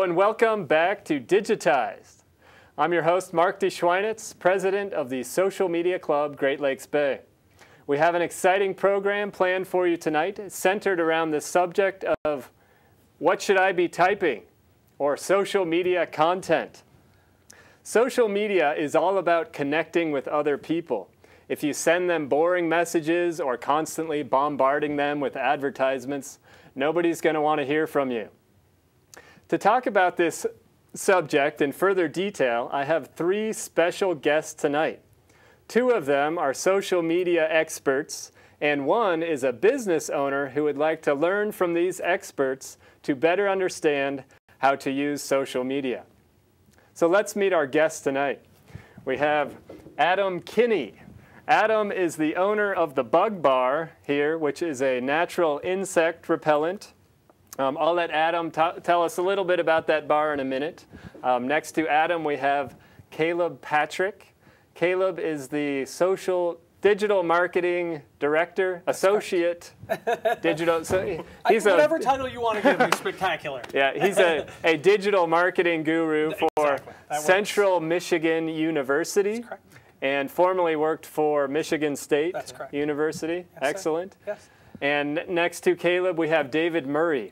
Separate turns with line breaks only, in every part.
and welcome back to Digitized. I'm your host, Mark D. Schweinitz, president of the Social Media Club, Great Lakes Bay. We have an exciting program planned for you tonight, centered around the subject of what should I be typing, or social media content. Social media is all about connecting with other people. If you send them boring messages or constantly bombarding them with advertisements, nobody's going to want to hear from you. To talk about this subject in further detail, I have three special guests tonight. Two of them are social media experts, and one is a business owner who would like to learn from these experts to better understand how to use social media. So let's meet our guests tonight. We have Adam Kinney. Adam is the owner of the Bug Bar here, which is a natural insect repellent. I'll let Adam tell us a little bit about that bar in a minute. Next to Adam, we have Caleb Patrick. Caleb is the digital marketing director, associate digital. So
whatever title you want to give me, spectacular.
Yeah, he's a digital marketing guru for Central Michigan University.
That's correct.
And formerly worked for Michigan State
That's correct.
University. Yes, excellent.
Sir. Yes.
And next to Caleb, we have David Murray.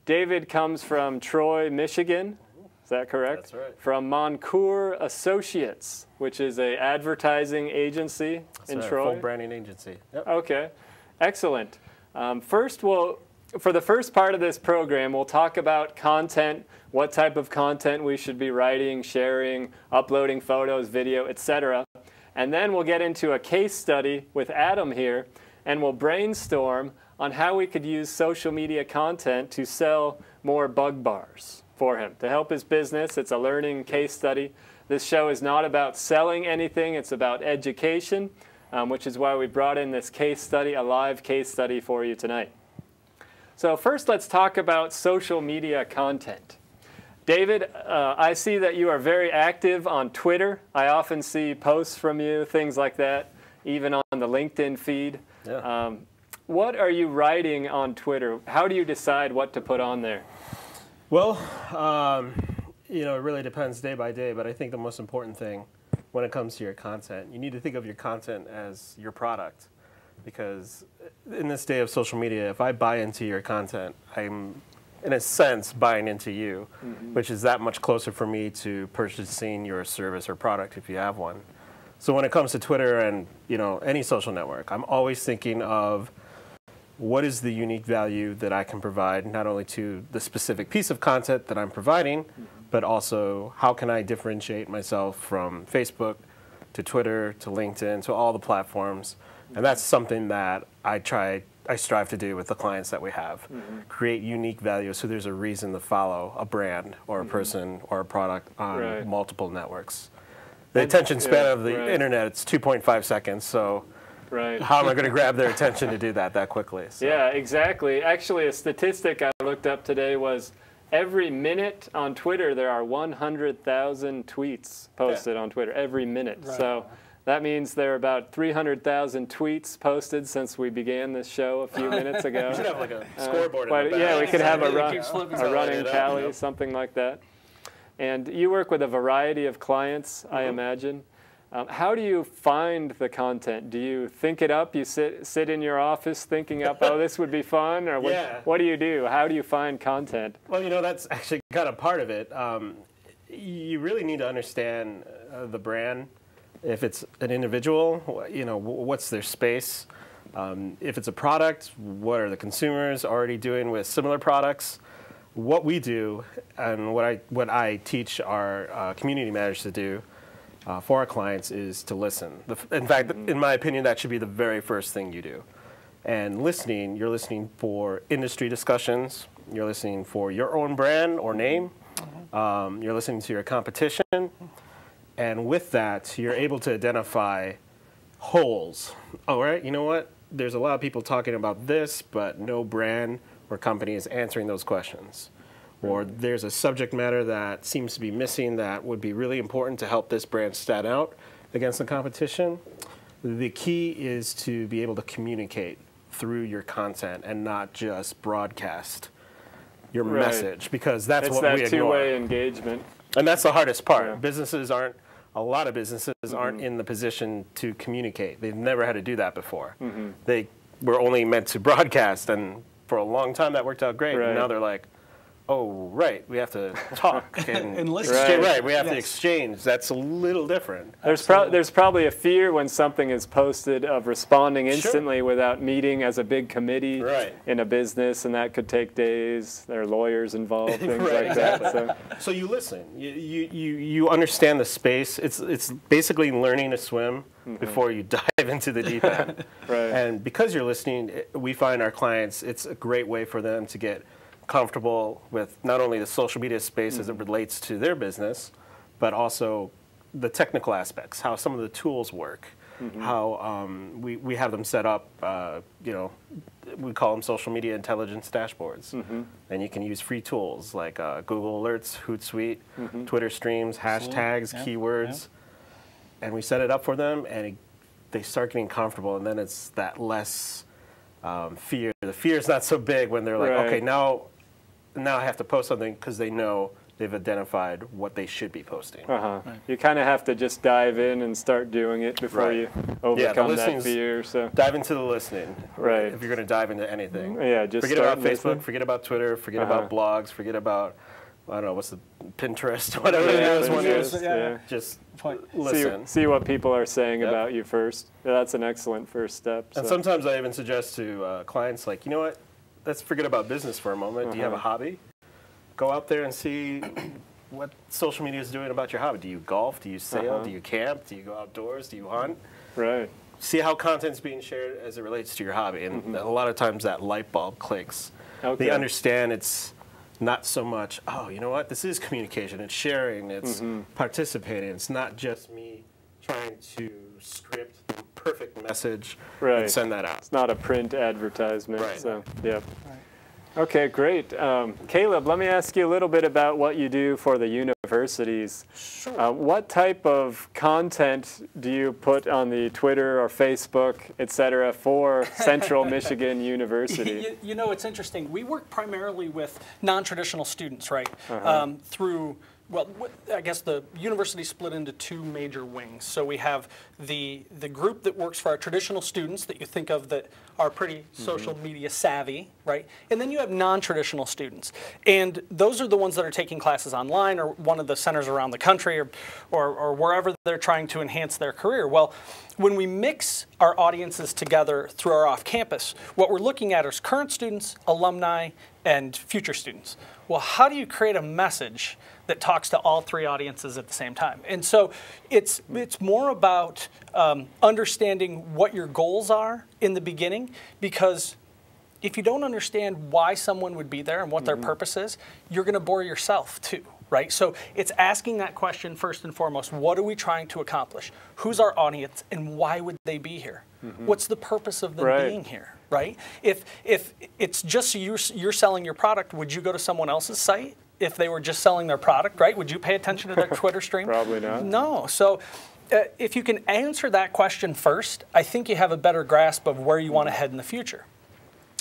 David comes from Troy, Michigan. Is that correct?
That's right.
From Moncour Associates, which is an advertising agency in Troy.
Full branding agency. Yep.
Okay, excellent. First, for the first part of this program, we'll talk about content, what type of content we should be writing, sharing, uploading photos, video, etc. And then we'll get into a case study with Adam here, and we'll brainstorm on how we could use social media content to sell more bug bars for him, to help his business. It's a learning case study. This show is not about selling anything. It's about education, which is why we brought in this case study, a live case study for you tonight. So first, let's talk about social media content. David, I see that you are very active on Twitter. I often see posts from you, things like that, even on the LinkedIn feed.
Yeah.
What are you writing on Twitter? How do you decide what to put on there?
Well, it really depends day by day, but I think the most important thing when it comes to your content, you need to think of your content as your product. Because in this day of social media, if I buy into your content, I'm, in a sense, buying into you, which is that much closer for me to purchasing your service or product if you have one. So when it comes to Twitter and any social network, I'm always thinking of what is the unique value that I can provide, not only to the specific piece of content that I'm providing, but also how can I differentiate myself from Facebook to Twitter to LinkedIn to all the platforms. And that's something that I strive to do with the clients that we have. Create unique value so there's a reason to follow a brand or a person or a product on multiple networks. The attention span of the internet, it's 2.5 seconds, so how am I going to grab their attention to do that quickly? So.
Yeah, exactly. Actually, a statistic I looked up today was every minute on Twitter, there are 100,000 tweets posted on Twitter every minute.
Right.
So that means there are about 300,000 tweets posted since we began this show a few minutes ago.
We should have like a scoreboard.
Yeah, we could have a running tally,
Yep.
something like that. And you work with a variety of clients, I imagine. How do you find the content? Do you think it up? You sit in your office thinking up, oh, this would be fun? Or what do you do? How do you find content?
Well, that's actually kind of part of it. You really need to understand the brand. If it's an individual, what's their space? If it's a product, what are the consumers already doing with similar products? What we do and what I teach our community managers to do for our clients is to listen. In fact, in my opinion, that should be the very first thing you do. And listening, you're listening for industry discussions. You're listening for your own brand or name. You're listening to your competition. And with that, you're able to identify holes. All right, you know what? There's a lot of people talking about this, but no brand or company is answering those questions. Or there's a subject matter that seems to be missing that would be really important to help this brand stand out against the competition. The key is to be able to communicate through your content and not just broadcast your message, because that's
it's
what
that
we ignore.
two-way engagement.
And that's the hardest part.
Yeah.
A lot of businesses aren't in the position to communicate. They've never had to do that before. They were only meant to broadcast, and for a long time that worked out great. And now they're like, oh, right, we have to talk and
listen.
Right, we have to exchange. That's a little different.
There's probably a fear when something is posted of responding instantly without meeting as a big committee in a business, and that could take days. There are lawyers involved, things like that.
So you listen. You understand the space. It's basically learning to swim before you dive into the deep end. And because you're listening, we find our clients, it's a great way for them to get comfortable with not only the social media space as it relates to their business, but also the technical aspects, how some of the tools work, how we have them set up, we call them social media intelligence dashboards. And you can use free tools like Google Alerts, Hootsuite, Twitter streams, hashtags, keywords. And we set it up for them, and they start getting comfortable, and then it's that less fear. The fear is not so big when they're like, okay, now I have to post something, because they know they've identified what they should be posting.
You kind of have to just dive in and start doing it before you overcome that fear. So
dive into the listening. If you're going to dive into anything.
Just
forget about Facebook, forget about Twitter, forget about blogs, forget about, I don't know, what's the Pinterest, whatever it is. Just listen.
See what people are saying about you first. That's an excellent first step.
And sometimes I even suggest to clients, like, you know what, let's forget about business for a moment. Do you have a hobby? Go out there and see what social media is doing about your hobby. Do you golf? Do you sail? Do you camp? Do you go outdoors? Do you hunt? See how content's being shared as it relates to your hobby. And a lot of times that light bulb clicks. They understand it's not so much, oh, you know what, this is communication. It's sharing. It's participating. It's not just me trying to script the perfect message and send that out.
It's not a print advertisement. So, Okay, great. Caleb, let me ask you a little bit about what you do for the universities. What type of content do you put on the Twitter or Facebook, et cetera, for Central Michigan University?
You know, it's interesting. We work primarily with non-traditional students, right? Through, well, I guess the university split into two major wings. So we have the group that works for our traditional students that you think of that are pretty social media savvy, right? And then you have non-traditional students. And those are the ones that are taking classes online or one of the centers around the country or wherever they're trying to enhance their career. Well, when we mix our audiences together through our off-campus, what we're looking at is current students, alumni, and future students. Well, how do you create a message that talks to all three audiences at the same time? And so it's more about understanding what your goals are in the beginning, because if you don't understand why someone would be there and what their purpose is, you're going to bore yourself too, right? So it's asking that question first and foremost. What are we trying to accomplish? Who's our audience, and why would they be here? What's the purpose of them being here, right? If it's just you're selling your product, would you go to someone else's site if they were just selling their product, right? Would you pay attention to their Twitter stream?
Probably not.
No. So if you can answer that question first, I think you have a better grasp of where you want to head in the future.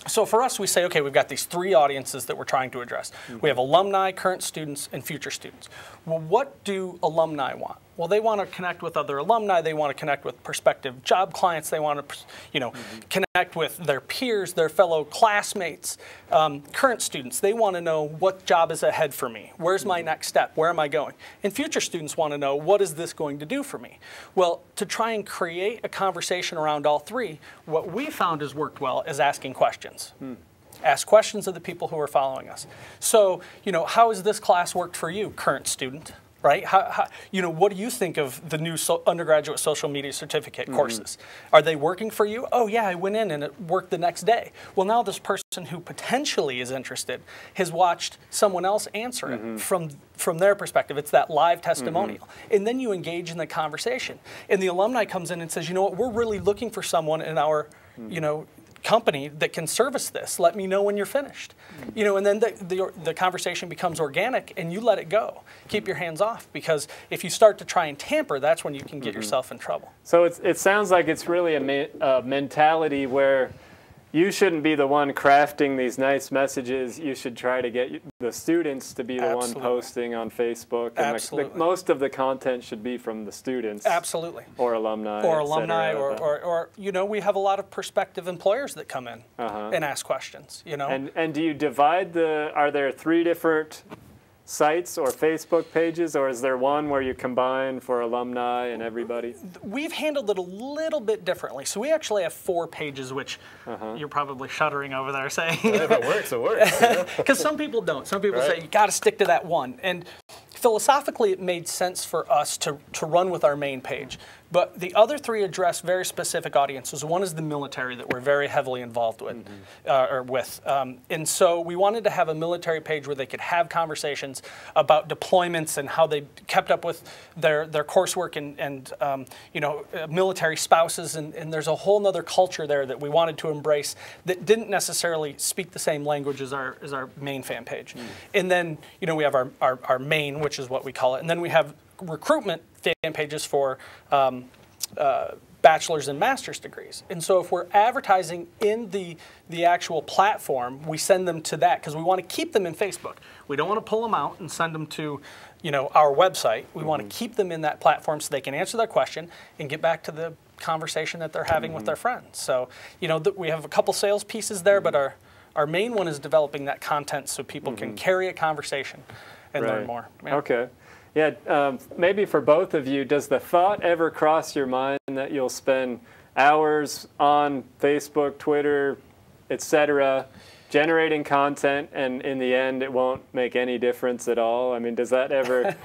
So for us, we say, okay, we've got these three audiences that we're trying to address. We have alumni, current students, and future students. Well, what do alumni want? Well, they want to connect with other alumni. They want to connect with prospective job clients. They want to, connect with their peers, their fellow classmates. Current students, they want to know what job is ahead for me. Where's my next step? Where am I going? And future students want to know, what is this going to do for me? Well, to try and create a conversation around all three, what we found has worked well is asking questions. Ask questions of the people who are following us. So, how has this class worked for you, current student? Right? What do you think of the new undergraduate social media certificate courses? Are they working for you? Oh, yeah, I went in and it worked the next day. Well, now this person who potentially is interested has watched someone else answer it from their perspective. It's that live testimonial. And then you engage in the conversation. And the alumni comes in and says, you know what, we're really looking for someone in our, company that can service this. Let me know when you're finished. And then the conversation becomes organic, and you let it go. Keep your hands off, because if you start to try and tamper, that's when you can get yourself in trouble.
So it sounds like it's really a mentality where you shouldn't be the one crafting these nice messages. You should try to get the students to be the one posting on Facebook. And most of the content should be from the students.
Absolutely.
Or alumni.
Or alumni, or you know, we have a lot of prospective employers that come in and ask questions, you know.
And do you divide are there 3 different sites or Facebook pages, or is there one where you combine for alumni and everybody?
We've handled it a little bit differently. So we actually have 4 pages, which you're probably shuddering over there saying.
If it works, it works.
Because some people don't. Some people say, you got to stick to that one. And philosophically, it made sense for us to run with our main page. But the other 3 address very specific audiences. One is the military that we're very heavily involved with, and so we wanted to have a military page where they could have conversations about deployments and how they kept up with their coursework and you know, military spouses. And there's a whole nother culture there that we wanted to embrace that didn't necessarily speak the same language as our main fan page. And then, you know, we have our main, which is what we call it, and then we have recruitment fan pages for bachelor's and master's degrees. And so if we're advertising in the actual platform, we send them to that because we want to keep them in Facebook. We don't want to pull them out and send them to, you know, our website. We want to keep them in that platform so they can answer their question and get back to the conversation that they're having with their friends. So, you know, we have a couple sales pieces there, but our main one is developing that content so people can carry a conversation and learn more. Yeah.
Okay. Yeah, maybe for both of you, does the thought ever cross your mind that you'll spend hours on Facebook, Twitter, etc., generating content, and in the end it won't make any difference at all? I mean, does that ever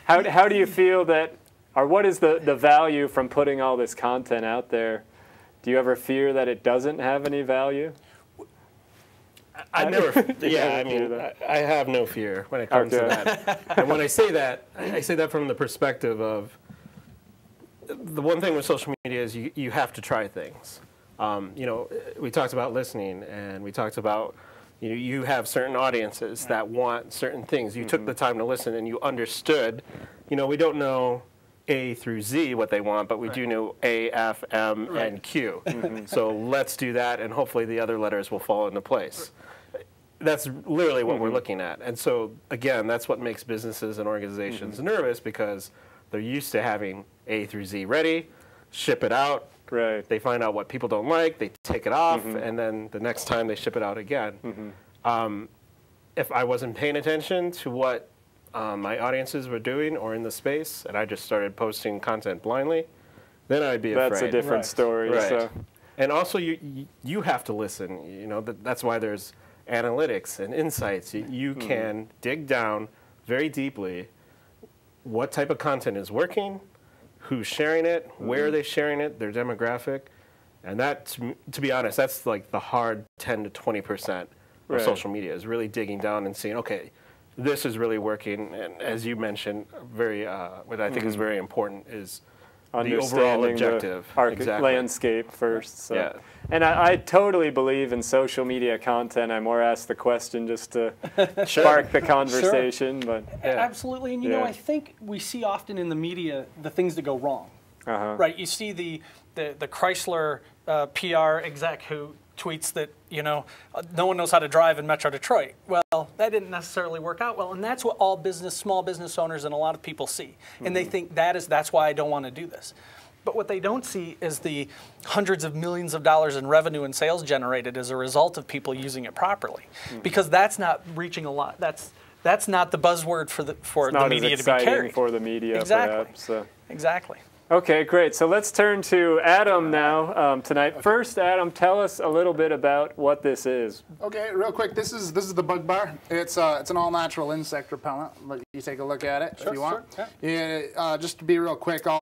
how do you feel that, or what is the value from putting all this content out there? Do you ever fear that it doesn't have any value?
I have no fear when it comes to that. And when I say that from the perspective of the one thing with social media is you have to try things. You know, we talked about listening, and we talked about, you know, you have certain audiences that want certain things. You took the time to listen, and you understood. You know, we don't know A through Z what they want, but we do know A, F, M, and Q. So let's do that, and hopefully the other letters will fall into place. That's literally what we're looking at. And so, again, that's what makes businesses and organizations nervous, because they're used to having A through Z ready, ship it out.
Right.
They find out what people don't like, they take it off, and then the next time they ship it out again. If I wasn't paying attention to what my audiences were doing or in the space, and I just started posting content blindly, then I'd be afraid.
That's a different story.
Right.
So.
And also, you have to listen. You know, that's why there's analytics and insights. You can dig down very deeply what type of content is working, who's sharing it, where are they sharing it, their demographic. And that, to be honest, that's like the hard 10 to 20% of social media, is really digging down and seeing, okay, this is really working. And as you mentioned, what I think is very important is the overall objective.
The landscape first. So. Yeah. And I totally believe in social media content. I more ask the question just to spark the conversation. But
absolutely. And you know, I think we see often in the media the things that go wrong. Right? You see the Chrysler PR exec who tweets that, you know, no one knows how to drive in Metro Detroit. Well, that didn't necessarily work out well, and that's what all small business owners and a lot of people see. And they think that's why I don't want to do this. But what they don't see is the hundreds of millions of dollars in revenue and sales generated as a result of people using it properly. Because that's not reaching a lot. That's not the buzzword for the media to be carried.
For the media, perhaps.
Exactly.
Okay, great. So let's turn to Adam now tonight. First, Adam, tell us a little bit about what this is.
Okay, real quick. This is the Bug Bar. It's an all-natural insect repellent. Let you take a look at it if you want. Yeah, just to be real quick, all